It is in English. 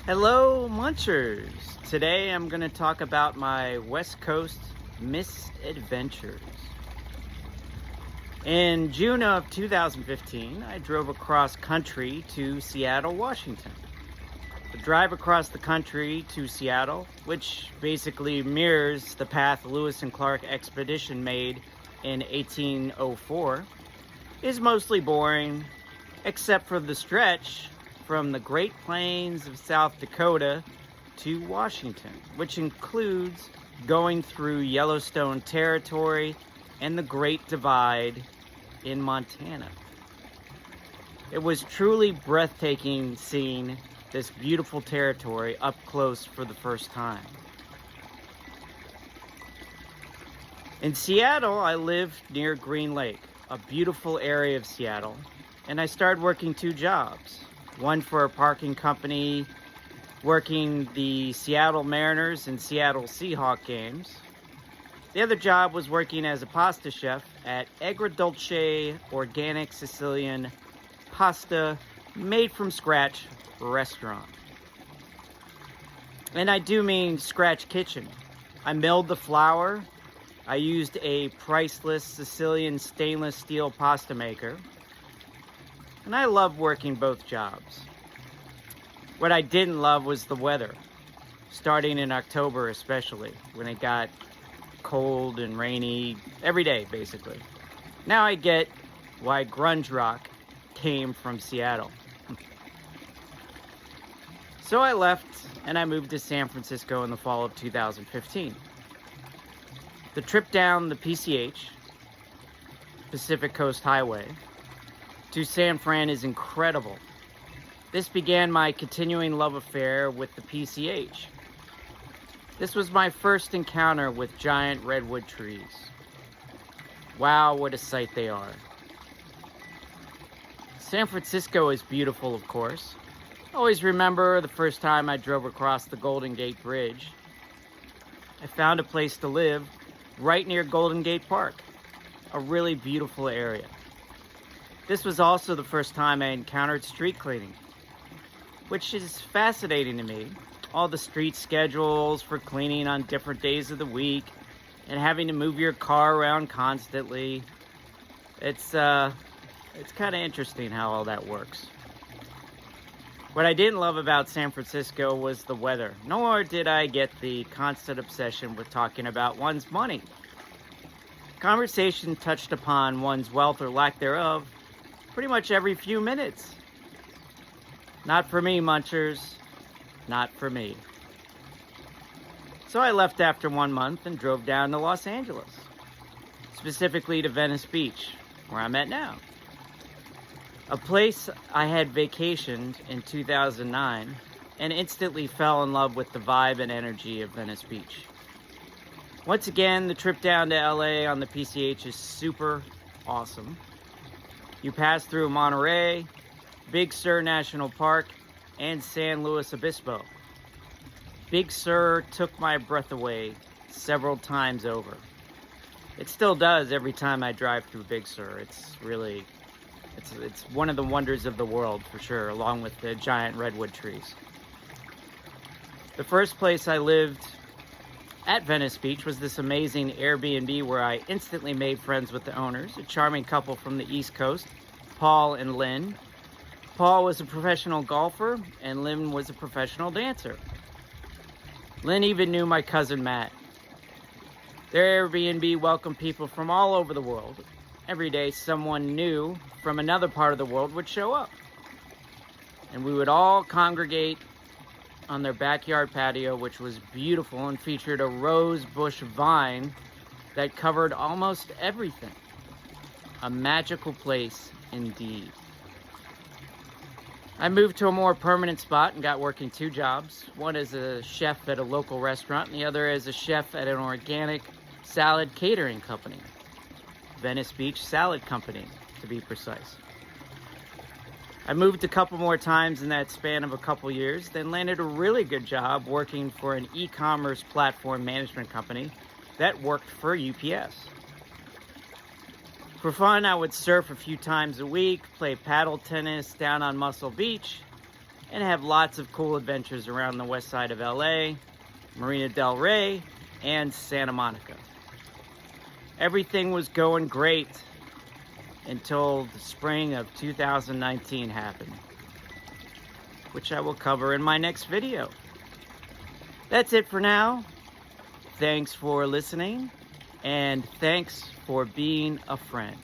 Hello, Munchers! Today I'm going to talk about my West Coast misadventures. In June of 2015, I drove across country to Seattle, Washington. The drive across the country to Seattle, which basically mirrors the path Lewis and Clark expedition made in 1804, is mostly boring, except for the stretch from the Great Plains of South Dakota to Washington, which includes going through Yellowstone Territory and the Great Divide in Montana. It was truly breathtaking seeing this beautiful territory up close for the first time. In Seattle, I lived near Green Lake, a beautiful area of Seattle, and I started working two jobs. One for a parking company, working the Seattle Mariners and Seattle Seahawk games. The other job was working as a pasta chef at Agrodolce Organic Sicilian Pasta Made from Scratch restaurant. And I do mean scratch kitchen. I milled the flour. I used a priceless Sicilian stainless steel pasta maker. And I loved working both jobs. What I didn't love was the weather, starting in October especially, when it got cold and rainy every day, basically. Now I get why grunge rock came from Seattle. So I left and I moved to San Francisco in the fall of 2015. The trip down the PCH, Pacific Coast Highway, to San Fran is incredible. This began my continuing love affair with the PCH. This was my first encounter with giant redwood trees. Wow, what a sight they are. San Francisco is beautiful, of course. I always remember the first time I drove across the Golden Gate Bridge. I found a place to live right near Golden Gate Park, a really beautiful area. This was also the first time I encountered street cleaning, which is fascinating to me. All the street schedules for cleaning on different days of the week and having to move your car around constantly. It's kind of interesting how all that works. What I didn't love about San Francisco was the weather, nor did I get the constant obsession with talking about one's money. Conversation touched upon one's wealth or lack thereof pretty much every few minutes. Not for me, Munchers. Not for me. So I left after 1 month and drove down to Los Angeles, specifically to Venice Beach, where I'm at now. A place I had vacationed in 2009 and instantly fell in love with the vibe and energy of Venice Beach. Once again, the trip down to LA on the PCH is super awesome. You pass through Monterey, Big Sur National Park, and San Luis Obispo. Big Sur took my breath away several times over. It still does every time I drive through Big Sur. It's one of the wonders of the world for sure, along with the giant redwood trees. The first place I lived at Venice Beach was this amazing Airbnb where I instantly made friends with the owners, a charming couple from the East Coast, Paul and Lynn. Paul was a professional golfer and Lynn was a professional dancer. Lynn even knew my cousin Matt. Their Airbnb welcomed people from all over the world. Every day someone new from another part of the world would show up. And we would all congregate on their backyard patio, which was beautiful and featured a rose bush vine that covered almost everything. A magical place indeed. I moved to a more permanent spot and got working two jobs. One as a chef at a local restaurant and the other as a chef at an organic salad catering company. Venice Beach Salad Company, to be precise. I moved a couple more times in that span of a couple years, then landed a really good job working for an e-commerce platform management company that worked for UPS. For fun, I would surf a few times a week, play paddle tennis down on Muscle Beach, and have lots of cool adventures around the west side of LA, Marina del Rey, and Santa Monica. Everything was going great until the spring of 2019 happened, which I will cover in my next video. That's it for now. Thanks for listening, and thanks for being a friend.